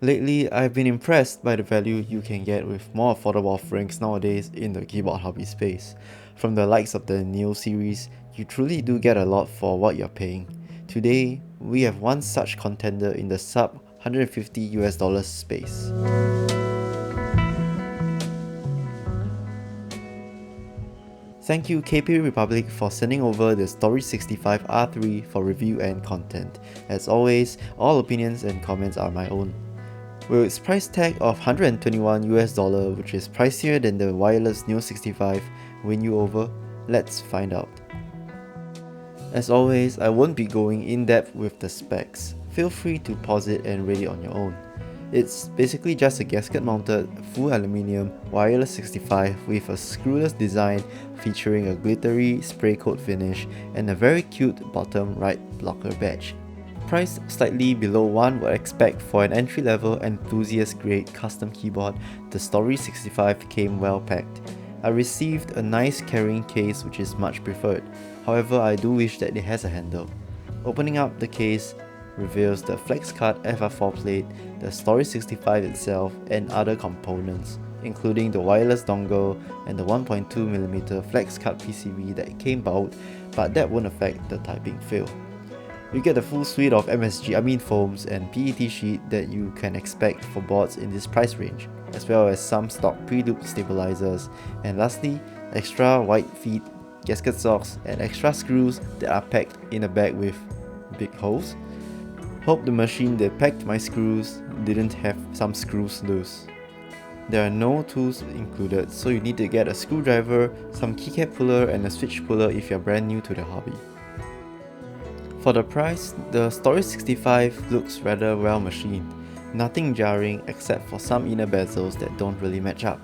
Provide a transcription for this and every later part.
Lately, I've been impressed by the value you can get with more affordable offerings nowadays in the keyboard hobby space. From the likes of the Neo series, you truly do get a lot for what you're paying. Today, we have one such contender in the sub $150 space. Thank you KPRepublic for sending over the Story65 R3 for review and content. As always, all opinions and comments are my own. Will its price tag of $121, which is pricier than the wireless Neo 65, win you over? Let's find out. As always, I won't be going in depth with the specs. Feel free to pause it and read it on your own. It's basically just a gasket mounted full aluminium wireless 65 with a screwless design featuring a glittery spray coat finish and a very cute bottom right blocker badge. Priced slightly below one would expect for an entry-level enthusiast-grade custom keyboard, the Story65 came well packed. I received a nice carrying case which is much preferred, however I do wish that it has a handle. Opening up the case reveals the FlexCut FR4 plate, the Story65 itself and other components, including the wireless dongle and the 1.2mm FlexCut PCB that came bowed, but that won't affect the typing feel. You get the full suite of foams and PET sheet that you can expect for boards in this price range, as well as some stock pre-looped stabilizers, and lastly, extra wide feet, gasket socks, and extra screws that are packed in a bag with big holes. Hope the machine that packed my screws didn't have some screws loose. There are no tools included, so you need to get a screwdriver, some keycap puller, and a switch puller if you're brand new to the hobby. For the price, the Story65 looks rather well machined. Nothing jarring except for some inner bezels that don't really match up.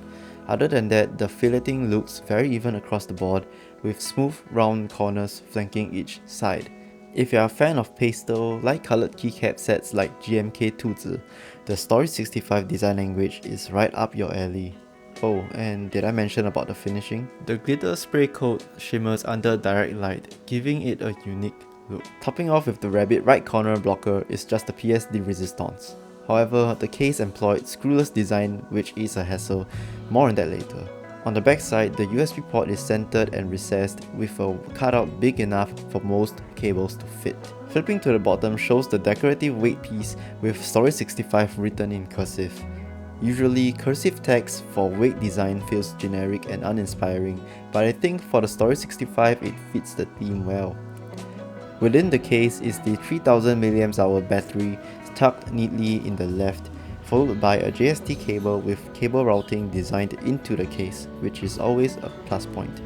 Other than that, the filleting looks very even across the board, with smooth round corners flanking each side. If you're a fan of pastel, light coloured keycap sets like GMK Tuzi, the Story65 design language is right up your alley. Oh, and did I mention about the finishing? The glitter spray coat shimmers under direct light, giving it a unique look. Topping off with the rabbit right corner blocker is just a pièce de résistance. However, the case employed screwless design, which is a hassle. More on that later. On the back side, the USB port is centered and recessed with a cutout big enough for most cables to fit. Flipping to the bottom shows the decorative weight piece with Story65 written in cursive. Usually, cursive text for weight design feels generic and uninspiring, but I think for the Story65 it fits the theme well. Within the case is the 3000 mAh battery tucked neatly in the left, followed by a JST cable with cable routing designed into the case, which is always a plus point.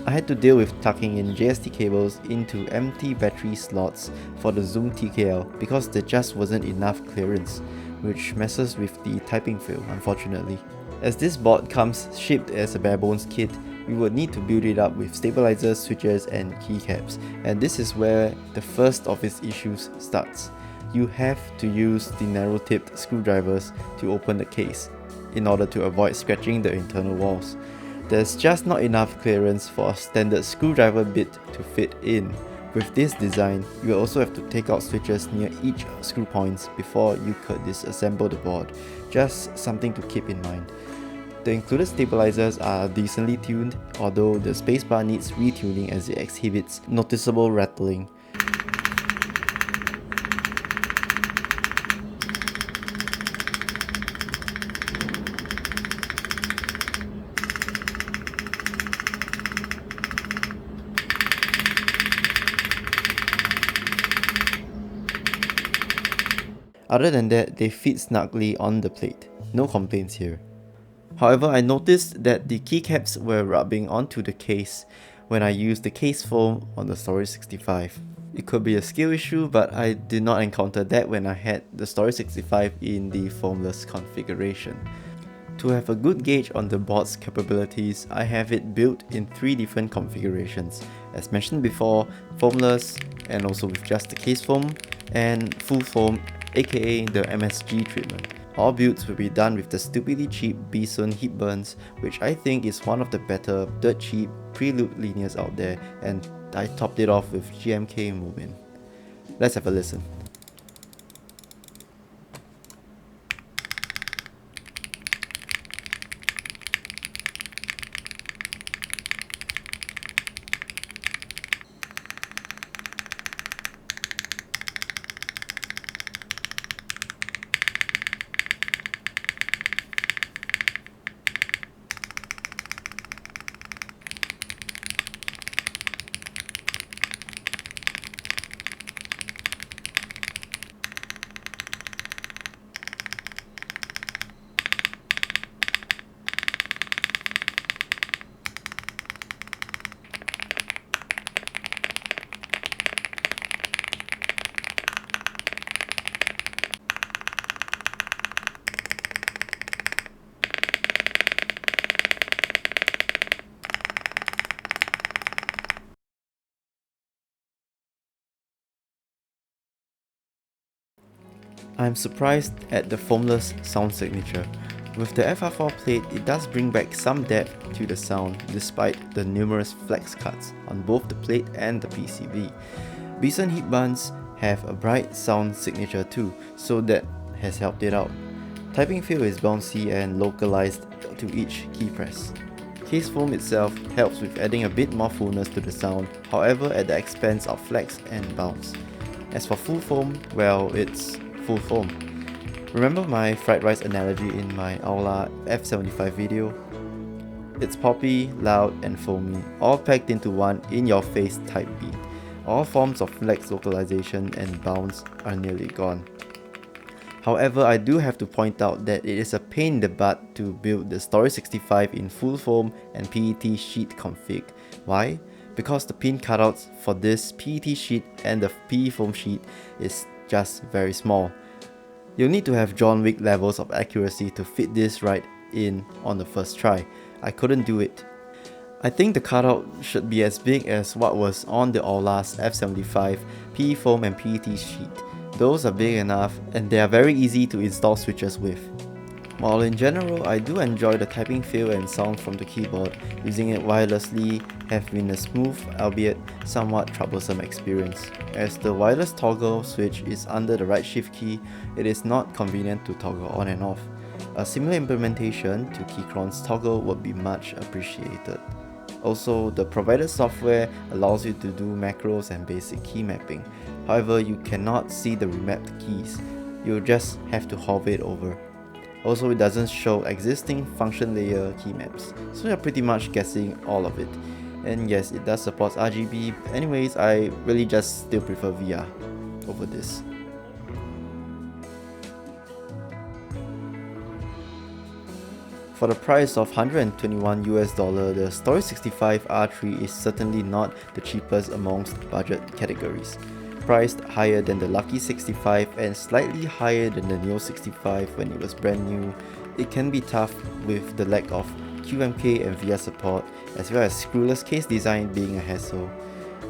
I had to deal with tucking in JST cables into empty battery slots for the Zoom TKL because there just wasn't enough clearance, which messes with the typing feel, unfortunately. As this board comes shipped as a barebones kit, we would need to build it up with stabilizers, switches, and keycaps, and this is where the first of its issues starts. You have to use the narrow-tipped screwdrivers to open the case, in order to avoid scratching the internal walls. There's just not enough clearance for a standard screwdriver bit to fit in. With this design, you will also have to take out switches near each screw points before you could disassemble the board. Just something to keep in mind. The included stabilizers are decently tuned, although the spacebar needs retuning as it exhibits noticeable rattling. Other than that, they fit snugly on the plate. No complaints here. However, I noticed that the keycaps were rubbing onto the case when I used the case foam on the Story65. It could be a skill issue, but I did not encounter that when I had the Story65 in the Foamless configuration. To have a good gauge on the board's capabilities, I have it built in 3 different configurations. As mentioned before, Foamless, and also with just the case foam, and full foam, aka the MSG treatment. All builds will be done with the stupidly cheap Bison heat burns, which I think is one of the better dirt cheap pre-looped linears out there, and I topped it off with GMK Movin. Let's have a listen. I'm surprised at the Foamless sound signature. With the FR4 plate, it does bring back some depth to the sound despite the numerous flex cuts on both the plate and the PCB. Recent heat buns have a bright sound signature too, so that has helped it out. Typing feel is bouncy and localized to each key press. Case foam itself helps with adding a bit more fullness to the sound, however at the expense of flex and bounce. As for full foam, well, it's full foam. Remember my fried rice analogy in my Aula F75 video? It's poppy, loud and foamy, all packed into one in-your-face type beat. All forms of flex localization and bounce are nearly gone. However, I do have to point out that it is a pain in the butt to build the Story65 in full foam and PET sheet config. Why? Because the pin cutouts for this PET sheet and the PE foam sheet is just very small. You'll need to have John Wick levels of accuracy to fit this right in on the first try. I couldn't do it. I think the cutout should be as big as what was on the Aula's F75 PE foam and PET sheet. Those are big enough and they are very easy to install switches with. While in general, I do enjoy the typing feel and sound from the keyboard, using it wirelessly have been a smooth, albeit somewhat troublesome experience. As the wireless toggle switch is under the right shift key, it is not convenient to toggle on and off. A similar implementation to Keychron's toggle would be much appreciated. Also, the provided software allows you to do macros and basic key mapping. However, you cannot see the remapped keys. You'll just have to hover it over. Also, it doesn't show existing function layer keymaps, so you're pretty much guessing all of it. And yes, it does support RGB. Anyways, I really just still prefer VR over this. For the price of $121 US, the Story65 R3 is certainly not the cheapest amongst budget categories. Priced higher than the Lucky 65 and slightly higher than the Neo 65 when it was brand new, it can be tough with the lack of QMK and VR support, as well as screwless case design being a hassle.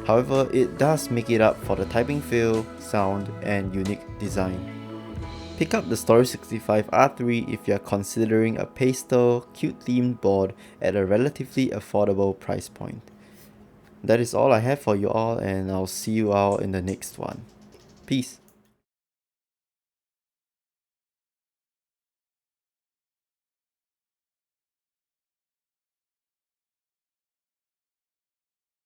However, it does make it up for the typing feel, sound, and unique design. Pick up the Story65 R3 if you are considering a pastel, cute themed board at a relatively affordable price point. That is all I have for you all, and I'll see you all in the next one. Peace.